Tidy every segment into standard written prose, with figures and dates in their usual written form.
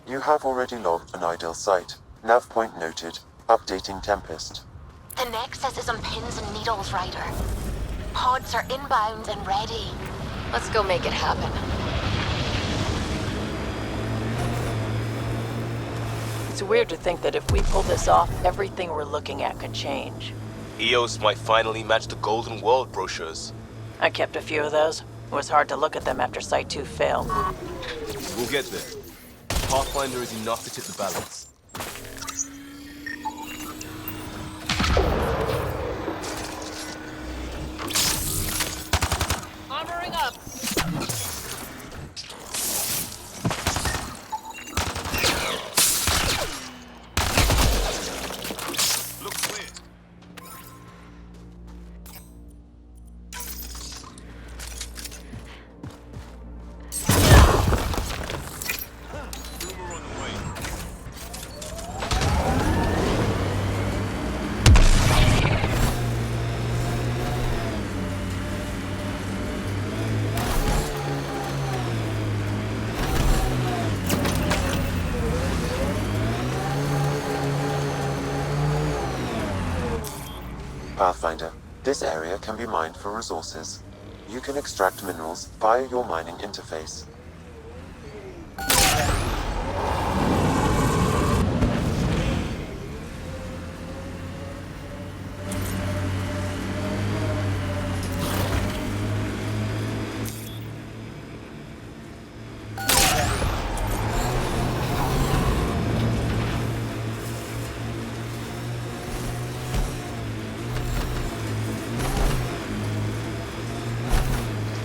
You have already logged an ideal site. Nav point noted. Updating Tempest. The Nexus is on pins and needles, Ryder. Pods are inbound and ready. Let's go make it happen. It's weird to think that if we pull this off, everything we're looking at could change. EOS might finally match the Golden World brochures. I kept a few of those. It was hard to look at them after Site 2 failed. We'll get there. Pathfinder is enough to tip the balance. Armoring up! Look clear. Boomer on the way. Pathfinder. This area can be mined for resources. You can extract minerals via your mining interface.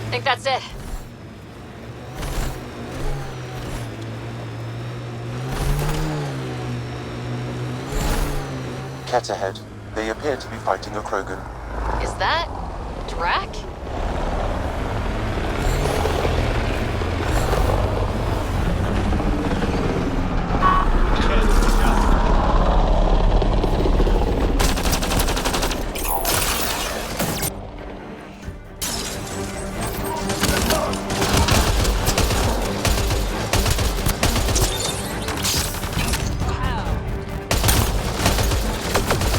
I think that's it. Cat ahead. They appear to be fighting a Krogan. Is that Drac?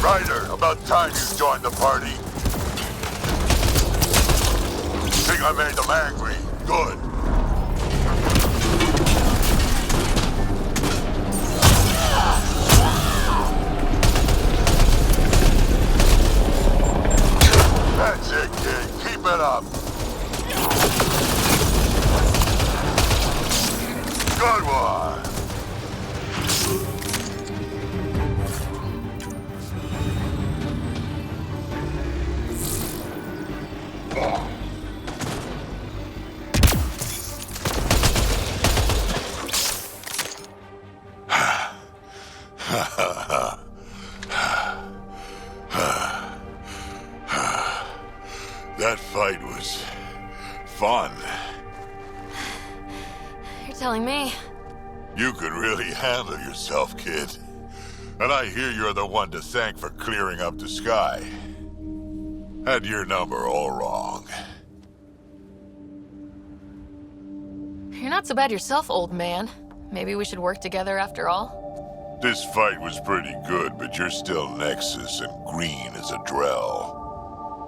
Ryder, about time you joined the party. Think I made them angry. Good. That's it, kid. Keep it up. Good one. That fight was fun. You're telling me. You could really handle yourself, kid. And I hear you're the one to thank for clearing up the sky. Had your number all wrong. You're not so bad yourself, old man. Maybe we should work together after all? This fight was pretty good, but you're still Nexus and green as a Drell.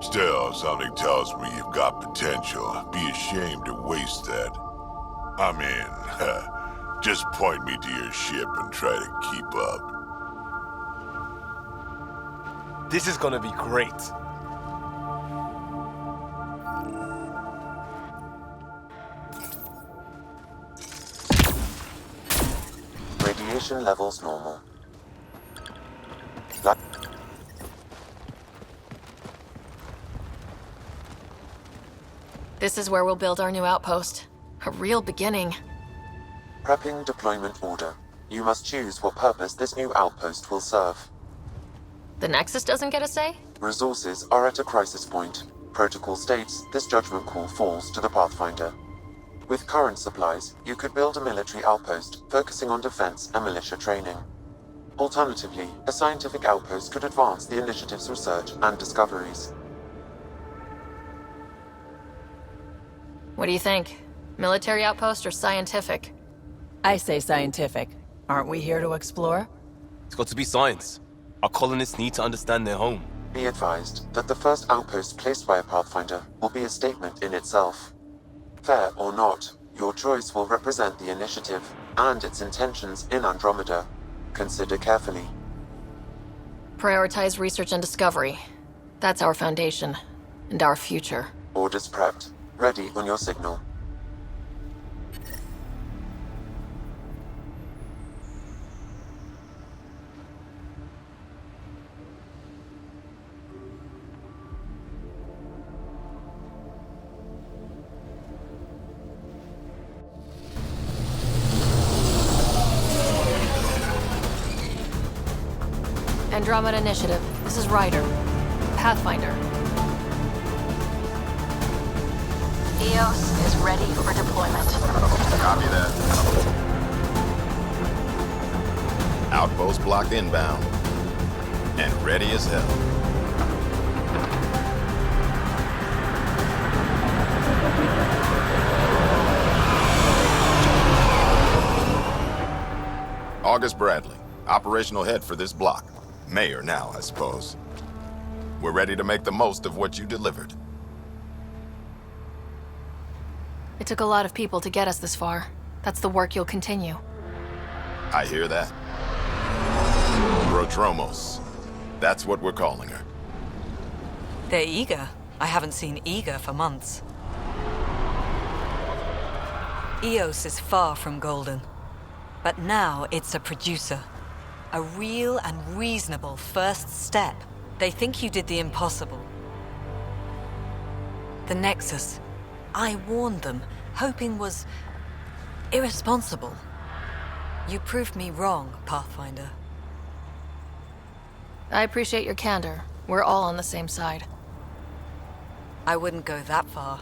Still, something tells me you've got potential. Be ashamed to waste that. I mean, just point me to your ship and try to keep up. This is gonna be great. Radiation levels normal. This is where we'll build our new outpost. A real beginning. Prepping deployment order. You must choose what purpose this new outpost will serve. The Nexus doesn't get a say? Resources are at a crisis point. Protocol states this judgment call falls to the Pathfinder. With current supplies, you could build a military outpost focusing on defense and militia training. Alternatively, a scientific outpost could advance the initiative's research and discoveries. What do you think? Military outpost or scientific? I say scientific. Aren't we here to explore? It's got to be science. Our colonists need to understand their home. Be advised that the first outpost placed by a Pathfinder will be a statement in itself. Fair or not, your choice will represent the initiative and its intentions in Andromeda. Consider carefully. Prioritize research and discovery. That's our foundation. And our future. Orders prepped. Ready on your signal. Andromeda Initiative. This is Ryder. Pathfinder. EOS is ready for deployment. Copy that. Outpost blocked inbound. And ready as hell. August Bradley, operational head for this block. Mayor now, I suppose. We're ready to make the most of what you delivered. It took a lot of people to get us this far. That's the work you'll continue. I hear that. Protromos. That's what we're calling her. They're eager. I haven't seen eager for months. EOS is far from golden. But now it's a producer. A real and reasonable first step. They think you did the impossible. The Nexus. I warned them, hoping was irresponsible. You proved me wrong, Pathfinder. I appreciate your candor. We're all on the same side. I wouldn't go that far.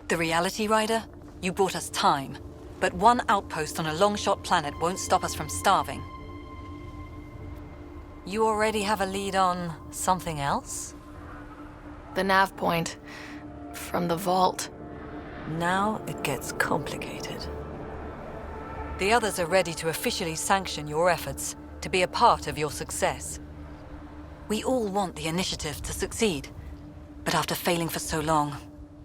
The Reality Rider? You brought us time. But one outpost on a long-shot planet won't stop us from starving. You already have a lead on something else? The nav point. From the vault. Now it gets complicated. The others are ready to officially sanction your efforts, to be a part of your success. We all want the initiative to succeed, but after failing for so long,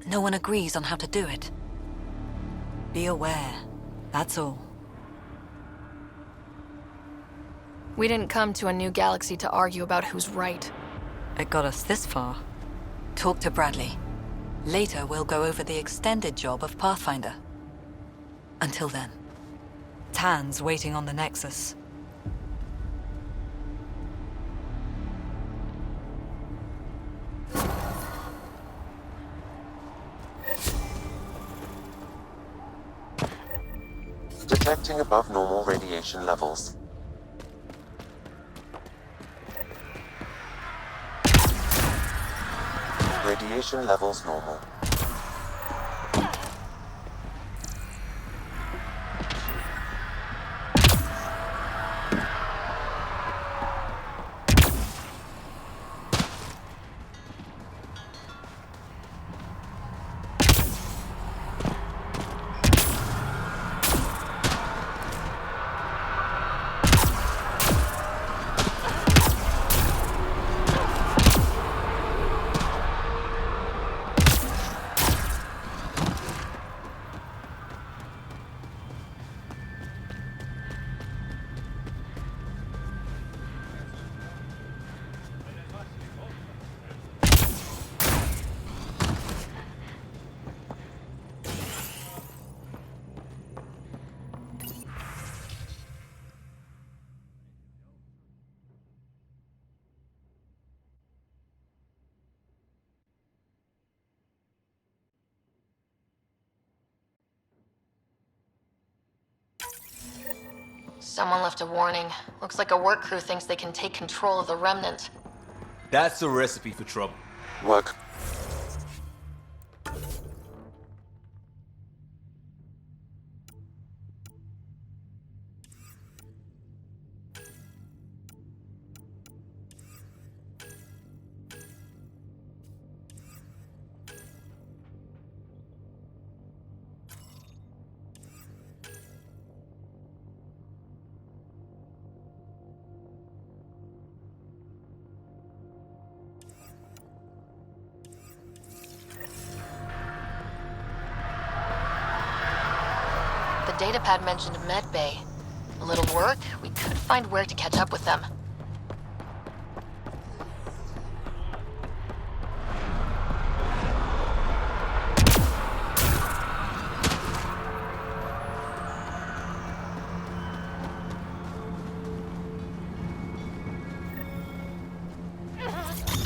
no one agrees on how to do it. Be aware, that's all. We didn't come to a new galaxy to argue about who's right. It got us this far. Talk to Bradley. Later, we'll go over the extended job of Pathfinder. Until then, Tan's waiting on the Nexus. Detecting above normal radiation levels. Radiation levels normal. Someone left a warning. Looks like a work crew thinks they can take control of the remnant. That's a recipe for trouble. Work. The datapad mentioned Medbay. A little work, we could find where to catch up with them.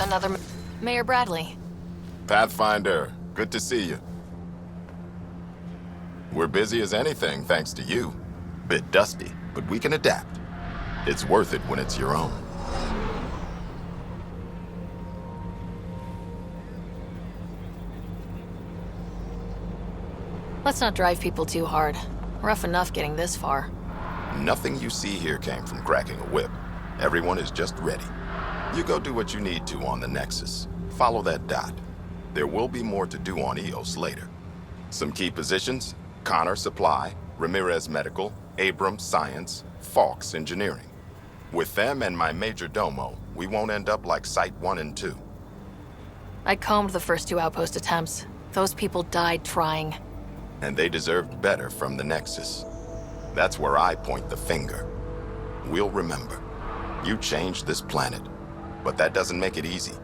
Another Mayor Bradley. Pathfinder, good to see you. We're busy as anything thanks to you. Bit dusty, but we can adapt. It's worth it when it's your own. Let's not drive people too hard. Rough enough getting this far. Nothing you see here came from cracking a whip. Everyone is just ready. You go do what you need to on the Nexus. Follow that dot. There will be more to do on EOS later. Some key positions: Connor Supply, Ramirez Medical, Abrams Science, Fawkes Engineering. With them and my major domo, we won't end up like Site 1 and 2. I combed the first 2 outpost attempts. Those people died trying. And they deserved better from the Nexus. That's where I point the finger. We'll remember. You changed this planet. But that doesn't make it easy.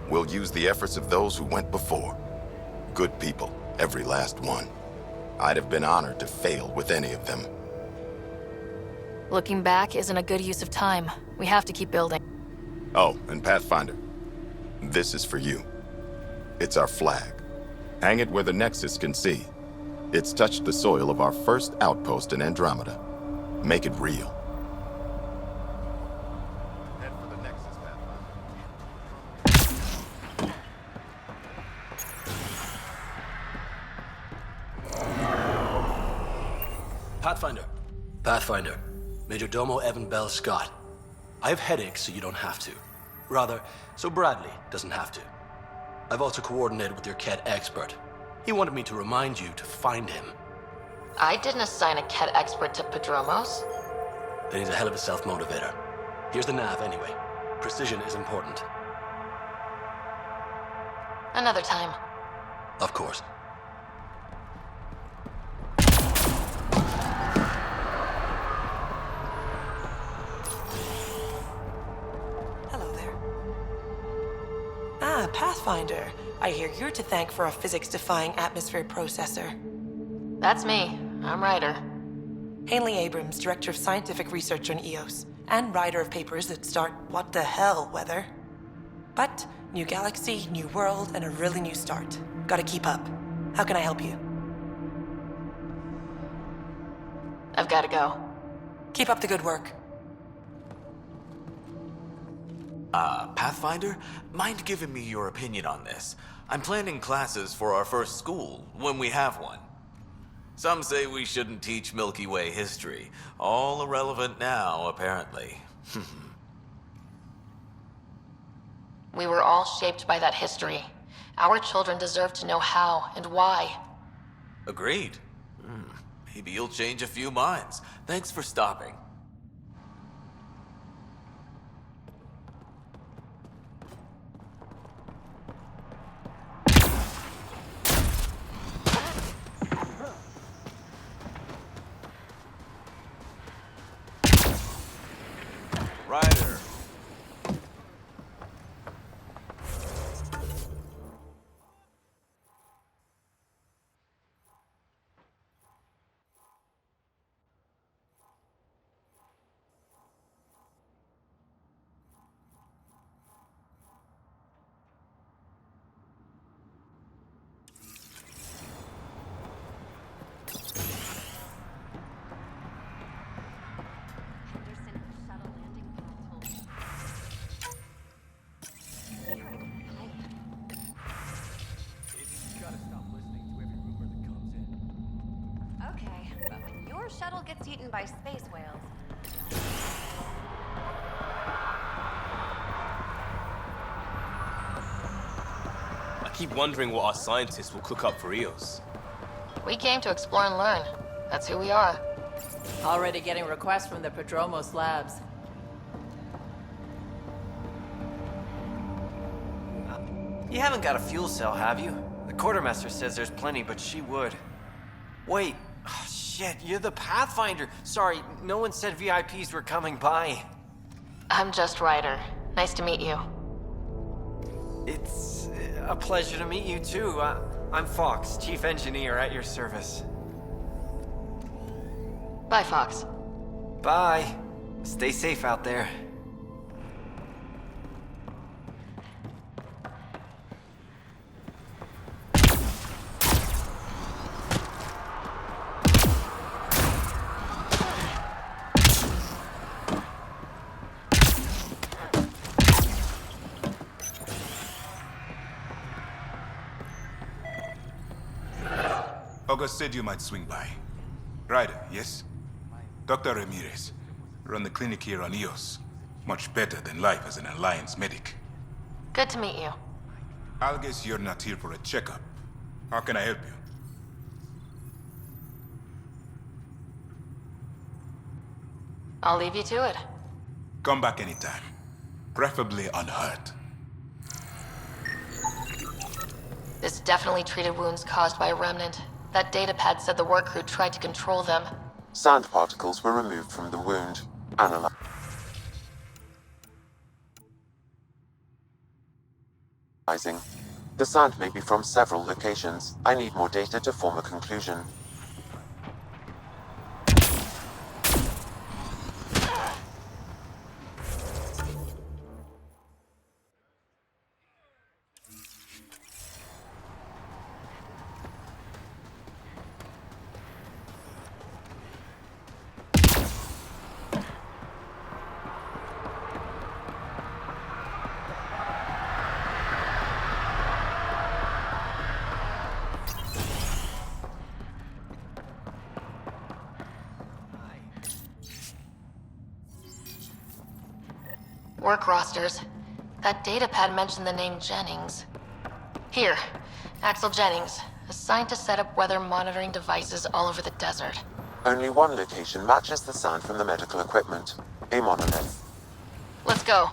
We'll use the efforts of those who went before. Good people, every last one. I'd have been honored to fail with any of them. Looking back isn't a good use of time. We have to keep building. Oh, and Pathfinder, this is for you. It's our flag. Hang it where the Nexus can see. It's touched the soil of our first outpost in Andromeda. Make it real. Head for the Nexus, Pathfinder. Pathfinder. Major Domo Evan Bell Scott. I have headaches so you don't have to. Rather, so Bradley doesn't have to. I've also coordinated with your Ket expert. He wanted me to remind you to find him. I didn't assign a Ket expert to Padromos. Then he's a hell of a self-motivator. Here's the nav anyway. Precision is important. Another time. Of course. Hello there. Ah, Pathfinder. I hear you're to thank for a physics-defying atmosphere processor. That's me. I'm Ryder. Hanley Abrams, Director of Scientific Research on EOS, and writer of papers that start what the hell weather. But, new galaxy, new world, and a really new start. Gotta keep up. How can I help you? I've gotta go. Keep up the good work. Pathfinder, mind giving me your opinion on this? I'm planning classes for our first school, when we have one. Some say we shouldn't teach Milky Way history. All irrelevant now, apparently. We were all shaped by that history. Our children deserve to know how and why. Agreed. Maybe you'll change a few minds. Thanks for stopping. Ryder. Okay, but when your shuttle gets eaten by space whales... I keep wondering what our scientists will cook up for EOS. We came to explore and learn. That's who we are. Already getting requests from the Padromos labs. You haven't got a fuel cell, have you? The quartermaster says there's plenty, but she would. Wait. Oh, Shit, you're the Pathfinder. Sorry, no one said VIPs were coming by. I'm just Ryder. Nice to meet you. It's a pleasure to meet you too. I'm Fox, Chief Engineer at your service. Bye, Fox. Bye. Stay safe out there. August said you might swing by. Ryder, yes? Dr. Ramirez. Run the clinic here on Eos. Much better than life as an Alliance medic. Good to meet you. I'll guess you're not here for a checkup. How can I help you? I'll leave you to it. Come back anytime. Preferably unhurt. This definitely treated wounds caused by a remnant. That datapad said the work crew tried to control them. Sand particles were removed from the wound. Analyzing. The sand may be from several locations. I need more data to form a conclusion. Work rosters. That datapad mentioned the name Jennings. Here, Axel Jennings, assigned to set up weather monitoring devices all over the desert. Only one location matches the sound from the medical equipment. A monolith. Let's go.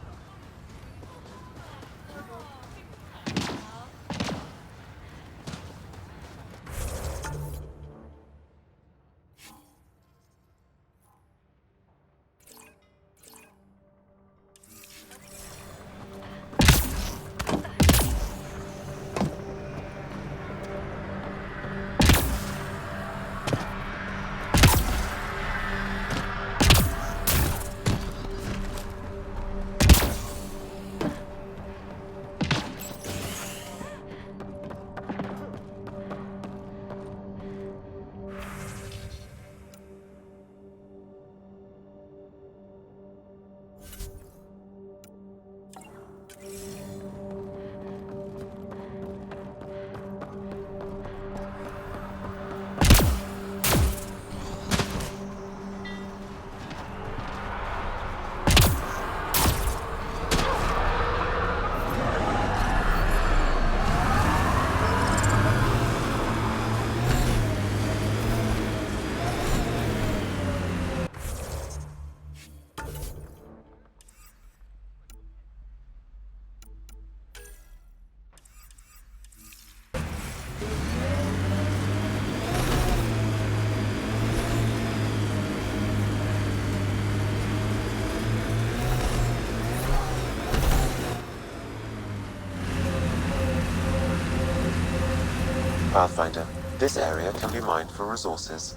Pathfinder, this area can be mined for resources.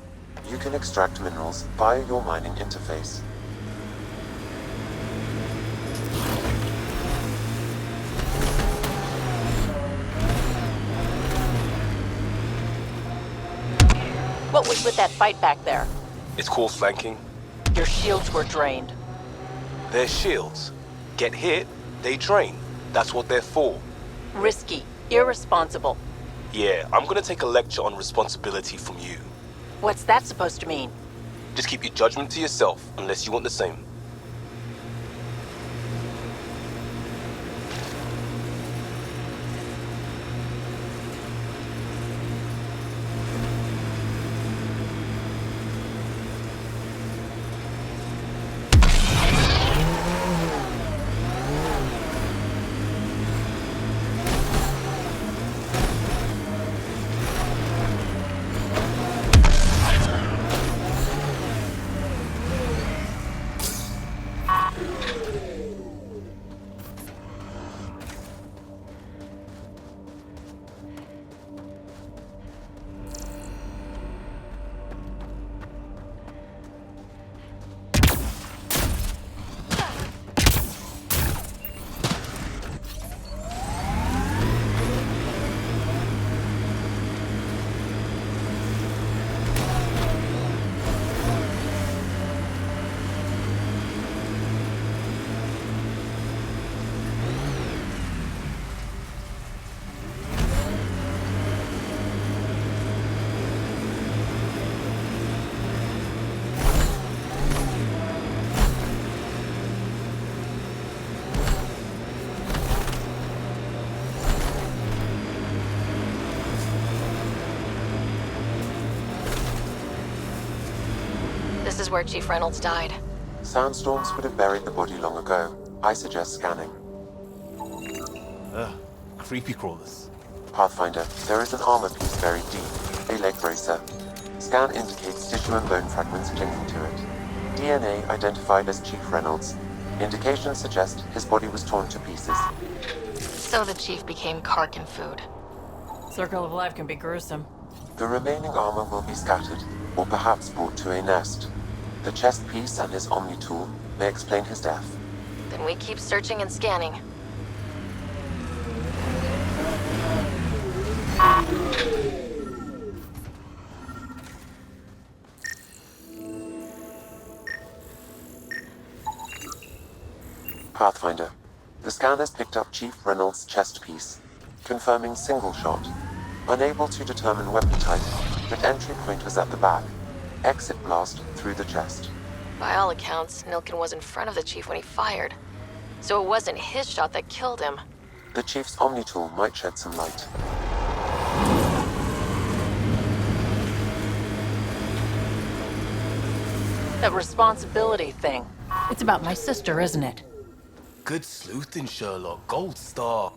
You can extract minerals via your mining interface. What was with that fight back there? It's called flanking. Your shields were drained. They're shields. Get hit, they drain. That's what they're for. Risky. Irresponsible. Yeah, I'm gonna take a lecture on responsibility from you. What's that supposed to mean? Just keep your judgment to yourself, unless you want the same. where Chief Reynolds died. Sandstorms would have buried the body long ago. I suggest scanning. Ugh, creepy crawlers. Pathfinder, there is an armor piece buried deep, a leg bracer. Scan indicates tissue and bone fragments clinging to it. DNA identified as Chief Reynolds. Indications suggest his body was torn to pieces. So the Chief became Karkin food. Circle of life can be gruesome. The remaining armor will be scattered, or perhaps brought to a nest. The chest piece and his Omni tool may explain his death. Then we keep searching and scanning. Pathfinder, the scan has picked up Chief Reynolds' chest piece, confirming single shot. Unable to determine weapon type, but entry point was at the back. Exit blast through the chest. By all accounts, Nilkin was in front of the Chief when he fired. So it wasn't his shot that killed him. The Chief's Omni tool might shed some light. That responsibility thing. It's about my sister, isn't it? Good sleuthing, Sherlock. Gold star.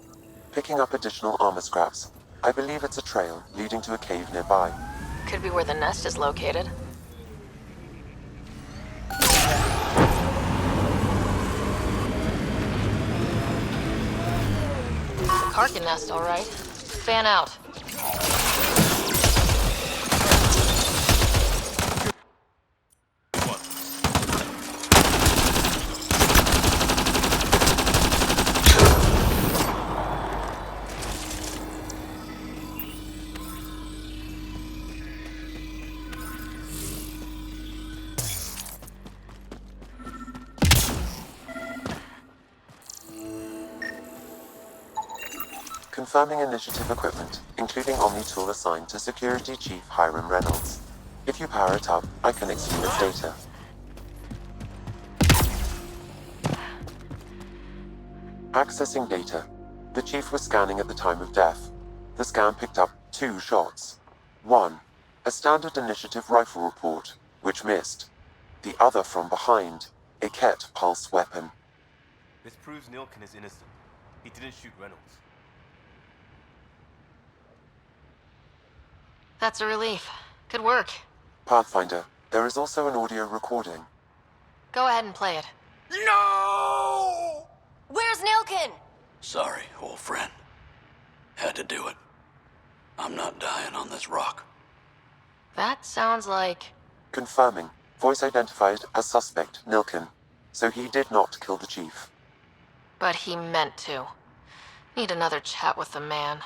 Picking up additional armor scraps. I believe it's a trail leading to a cave nearby. Could be where the nest is located. Karkin nest, all right. Fan out. Confirming initiative equipment, including Omni tool assigned to Security Chief Hiram Reynolds. If you power it up, I can exhume its data. Accessing data. The Chief was scanning at the time of death. The scan picked up 2 shots. One, a standard initiative rifle report, which missed. The other from behind, a Ket pulse weapon. This proves Nilkin is innocent. He didn't shoot Reynolds. That's a relief. Good work. Pathfinder, there is also an audio recording. Go ahead and play it. No! Where's Nilkin? Sorry, old friend. Had to do it. I'm not dying on this rock. That sounds like... Confirming. Voice identified as suspect Nilkin. So he did not kill the Chief. But he meant to. Need another chat with the man.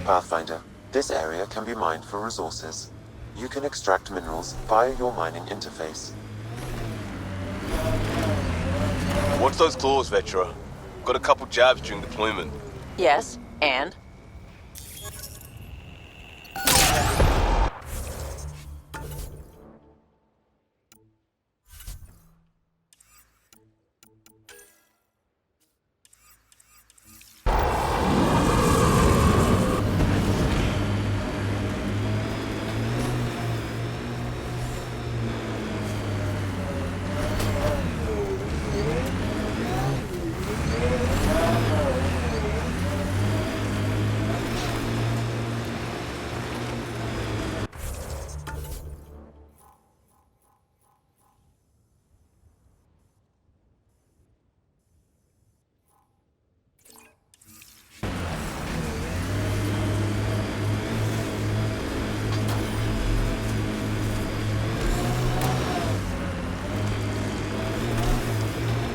Pathfinder, this area can be mined for resources. You can extract minerals via your mining interface. Watch those claws, Vetra. Got a couple jabs during deployment. Yes, and?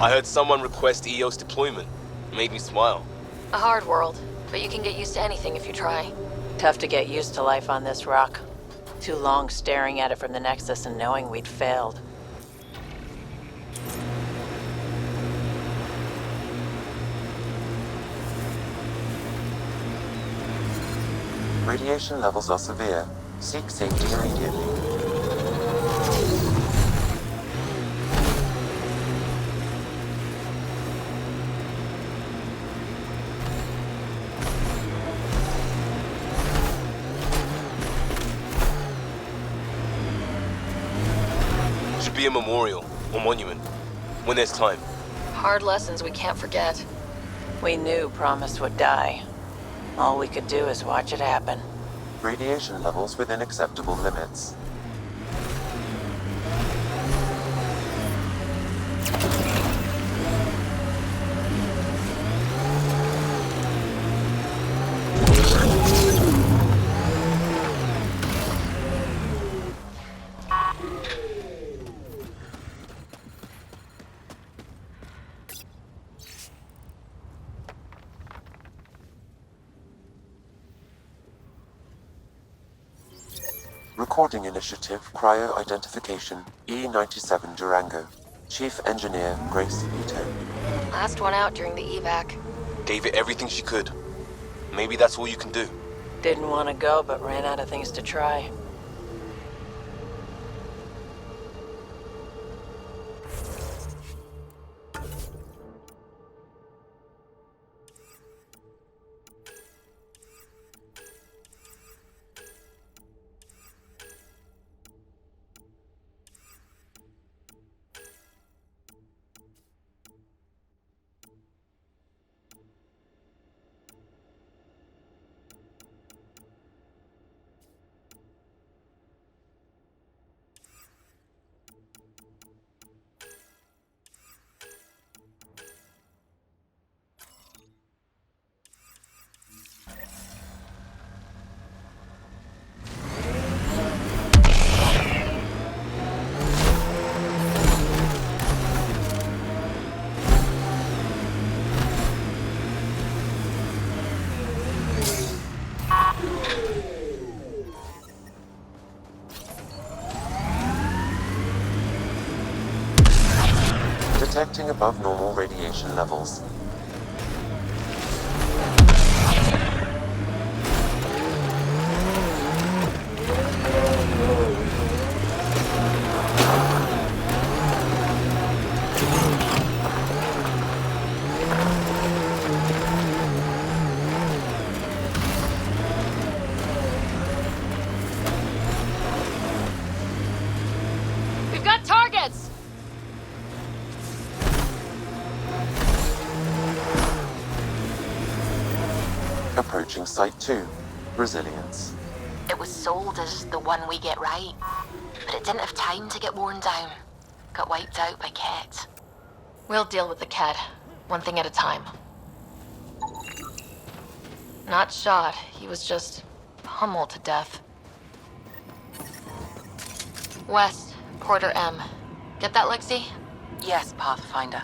I heard someone request EOS deployment. Made me smile. A hard world, but you can get used to anything if you try. Tough to get used to life on this rock. Too long staring at it from the Nexus and knowing we'd failed. Radiation levels are severe. Seek safety immediately. Maybe a memorial or monument. When there's time. Hard lessons we can't forget. We knew Promise would die. All we could do is watch it happen. Radiation levels within acceptable limits. Recording Initiative Cryo Identification E97 Durango. Chief Engineer Grace Ito. Last one out during the evac. Gave it everything she could. Maybe that's all you can do. Didn't want to go, but ran out of things to try. Detecting above normal radiation levels. We've got targets! Approaching Site 2. Resilience. It was sold as the one we get right, but it didn't have time to get worn down. Got wiped out by Ket. We'll deal with the Ket, one thing at a time. Not shot, he was just pummeled to death. West, Porter M. Get that, Lexi? Yes, Pathfinder.